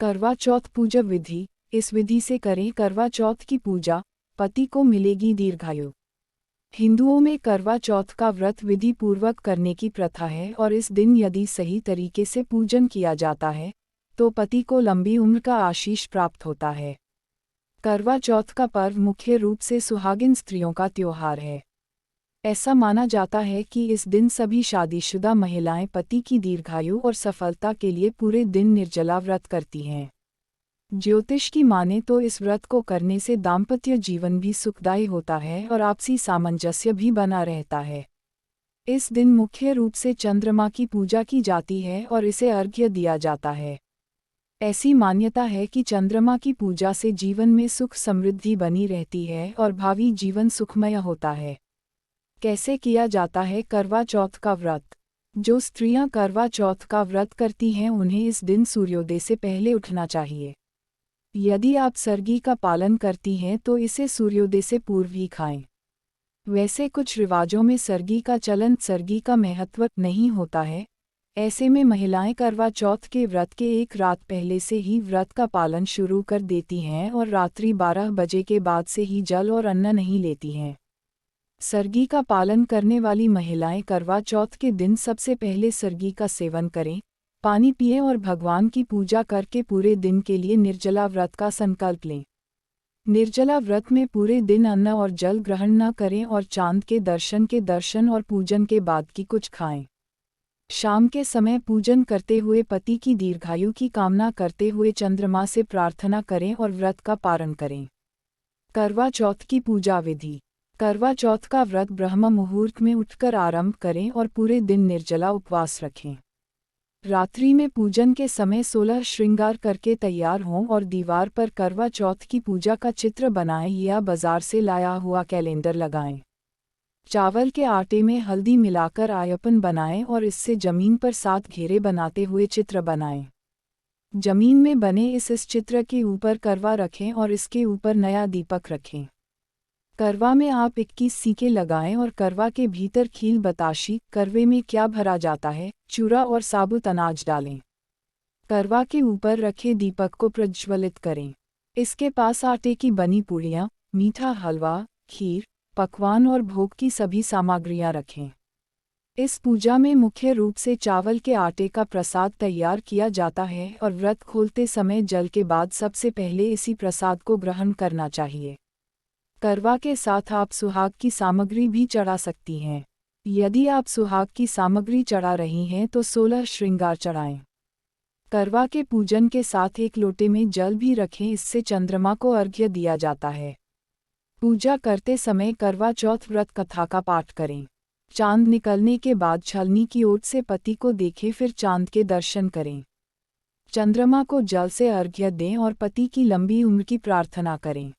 करवा चौथ पूजा विधि। इस विधि से करें करवा चौथ की पूजा, पति को मिलेगी दीर्घायु। हिंदुओं में करवा चौथ का व्रत विधि पूर्वक करने की प्रथा है और इस दिन यदि सही तरीके से पूजन किया जाता है तो पति को लंबी उम्र का आशीष प्राप्त होता है। करवा चौथ का पर्व मुख्य रूप से सुहागिन स्त्रियों का त्योहार है। ऐसा माना जाता है कि इस दिन सभी शादीशुदा महिलाएं पति की दीर्घायु और सफलता के लिए पूरे दिन निर्जला व्रत करती हैं। ज्योतिष की माने तो इस व्रत को करने से दाम्पत्य जीवन भी सुखदायी होता है और आपसी सामंजस्य भी बना रहता है। इस दिन मुख्य रूप से चंद्रमा की पूजा की जाती है और इसे अर्घ्य दिया जाता है। ऐसी मान्यता है कि चंद्रमा की पूजा से जीवन में सुख समृद्धि बनी रहती है और भावी जीवन सुखमय होता है। कैसे किया जाता है करवा चौथ का व्रत? जो स्त्रियां करवा चौथ का व्रत करती हैं उन्हें इस दिन सूर्योदय से पहले उठना चाहिए। यदि आप सरगी का पालन करती हैं तो इसे सूर्योदय से पूर्व ही खाएं। वैसे कुछ रिवाजों में सरगी का चलन सरगी का महत्व नहीं होता है। ऐसे में महिलाएं करवा चौथ के व्रत के एक रात पहले से ही व्रत का पालन शुरू कर देती हैं और रात्रि 12 बजे के बाद से ही जल और अन्न नहीं लेती हैं। सरगी का पालन करने वाली महिलाएं करवा चौथ के दिन सबसे पहले सरगी का सेवन करें, पानी पिएं और भगवान की पूजा करके पूरे दिन के लिए निर्जला व्रत का संकल्प लें। निर्जला व्रत में पूरे दिन अन्न और जल ग्रहण न करें और चांद के दर्शन और पूजन के बाद की कुछ खाएं। शाम के समय पूजन करते हुए पति की दीर्घायु की कामना करते हुए चंद्रमा से प्रार्थना करें और व्रत का पारण करें। करवा चौथ की पूजा विधि। करवा चौथ का व्रत ब्रह्म मुहूर्त में उठकर आरंभ करें और पूरे दिन निर्जला उपवास रखें। रात्रि में पूजन के समय 16 श्रृंगार करके तैयार हों और दीवार पर करवा चौथ की पूजा का चित्र बनाएं या बाजार से लाया हुआ कैलेंडर लगाएं। चावल के आटे में हल्दी मिलाकर आयपन बनाएं और इससे जमीन पर 7 घेरे बनाते हुए चित्र बनाएं। जमीन में बने इस चित्र के ऊपर करवा रखें और इसके ऊपर नया दीपक रखें। करवा में आप 21 सीके लगाएं और करवा के भीतर खील बताशी करवे में क्या भरा जाता है, चूरा और साबुत अनाज डालें। करवा के ऊपर रखे दीपक को प्रज्वलित करें। इसके पास आटे की बनी पूड़ियाँ, मीठा हलवा, खीर, पकवान और भोग की सभी सामग्रियाँ रखें। इस पूजा में मुख्य रूप से चावल के आटे का प्रसाद तैयार किया जाता है और व्रत खोलते समय जल के बाद सबसे पहले इसी प्रसाद को ग्रहण करना चाहिए। करवा के साथ आप सुहाग की सामग्री भी चढ़ा सकती हैं। यदि आप सुहाग की सामग्री चढ़ा रही हैं तो 16 श्रृंगार चढ़ाएं। करवा के पूजन के साथ एक लोटे में जल भी रखें, इससे चंद्रमा को अर्घ्य दिया जाता है। पूजा करते समय करवा चौथ व्रत कथा का पाठ करें। चांद निकलने के बाद छलनी की ओट से पति को देखें, फिर चांद के दर्शन करें। चंद्रमा को जल से अर्घ्य दें और पति की लंबी उम्र की प्रार्थना करें।